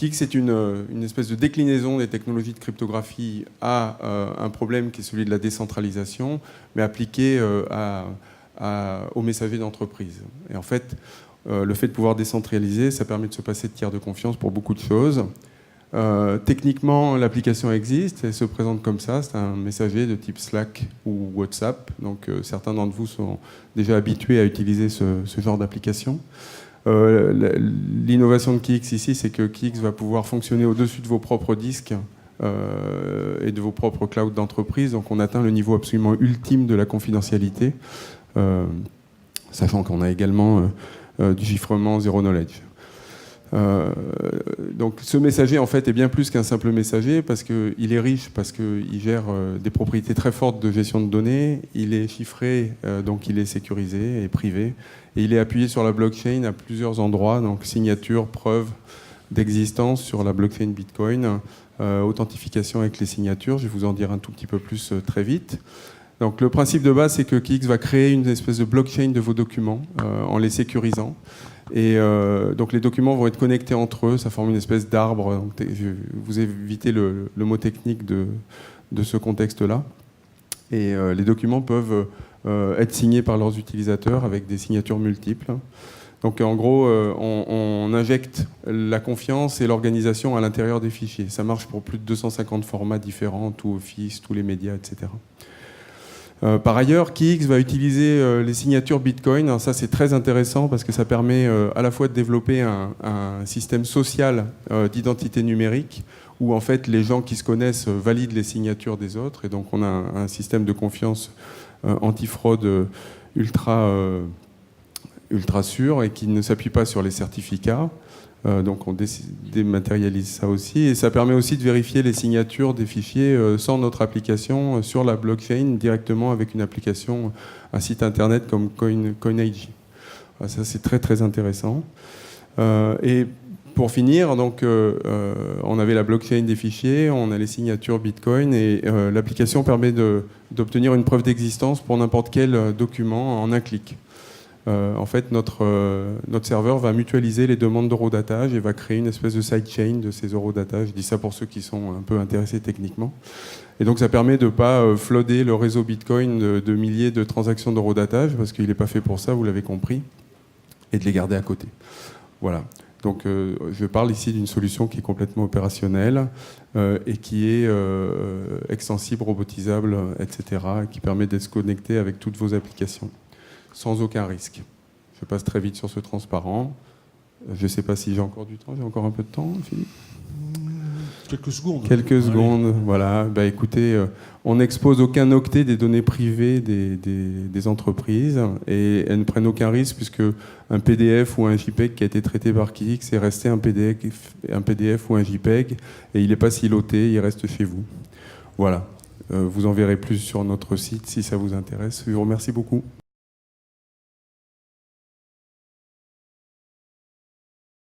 Kix est une espèce de déclinaison des technologies de cryptographie à un problème qui est celui de la décentralisation, mais appliqué aux messagers d'entreprise. Et en fait, le fait de pouvoir décentraliser, ça permet de se passer de tiers de confiance pour beaucoup de choses. Techniquement, l'application existe, elle se présente comme ça, c'est un messager de type Slack ou WhatsApp, donc certains d'entre vous sont déjà habitués à utiliser ce genre d'application. L'innovation de Kix ici, c'est que Kix va pouvoir fonctionner au-dessus de vos propres disques et de vos propres clouds d'entreprise, donc on atteint le niveau absolument ultime de la confidentialité, sachant qu'on a également du chiffrement zero knowledge. Donc ce messager en fait est bien plus qu'un simple messager parce qu'il est riche, parce qu'il gère des propriétés très fortes de gestion de données, il est chiffré, donc il est sécurisé et privé, et il est appuyé sur la blockchain à plusieurs endroits, donc signature, preuve d'existence sur la blockchain Bitcoin, authentification avec les signatures, je vais vous en dire un tout petit peu plus très vite. Donc le principe de base c'est que Kix va créer une espèce de blockchain de vos documents en les sécurisant. Et donc les documents vont être connectés entre eux, ça forme une espèce d'arbre. Vous évitez le mot technique de ce contexte-là. Et les documents peuvent être signés par leurs utilisateurs avec des signatures multiples. Donc en gros, on injecte la confiance et l'organisation à l'intérieur des fichiers. Ça marche pour plus de 250 formats différents, tout Office, tous les médias, etc. Par ailleurs, Kix va utiliser les signatures Bitcoin. Alors ça, c'est très intéressant parce que ça permet à la fois de développer un système social d'identité numérique où en fait les gens qui se connaissent valident les signatures des autres. Et donc on a un système de confiance anti-fraude ultra sûr et qui ne s'appuie pas sur les certificats. Donc on dématérialise ça aussi et ça permet aussi de vérifier les signatures des fichiers sans notre application sur la blockchain directement avec une application, un site internet comme Coinage. Ça c'est très très intéressant. Et pour finir, donc, on avait la blockchain des fichiers, on a les signatures Bitcoin et l'application permet d'obtenir une preuve d'existence pour n'importe quel document en un clic. En fait, notre serveur va mutualiser les demandes d'eurodatage et va créer une espèce de sidechain de ces eurodatages. Je dis ça pour ceux qui sont un peu intéressés techniquement. Et donc, ça permet de ne pas floader le réseau Bitcoin de milliers de transactions d'eurodatage, parce qu'il n'est pas fait pour ça, vous l'avez compris, et de les garder à côté. Voilà. Donc, je parle ici d'une solution qui est complètement opérationnelle et qui est extensible, robotisable, etc., et qui permet d'être connecté avec toutes vos applications, sans aucun risque. Je passe très vite sur ce transparent. Je ne sais pas si j'ai encore du temps. J'ai encore un peu de temps, Philippe ? Quelques secondes. Quelques secondes, voilà. Bah, écoutez, on n'expose aucun octet des données privées des entreprises et elles ne prennent aucun risque puisque un PDF ou un JPEG qui a été traité par Kix est resté un PDF ou un JPEG et il n'est pas siloté, il reste chez vous. Voilà. Vous en verrez plus sur notre site si ça vous intéresse. Je vous remercie beaucoup.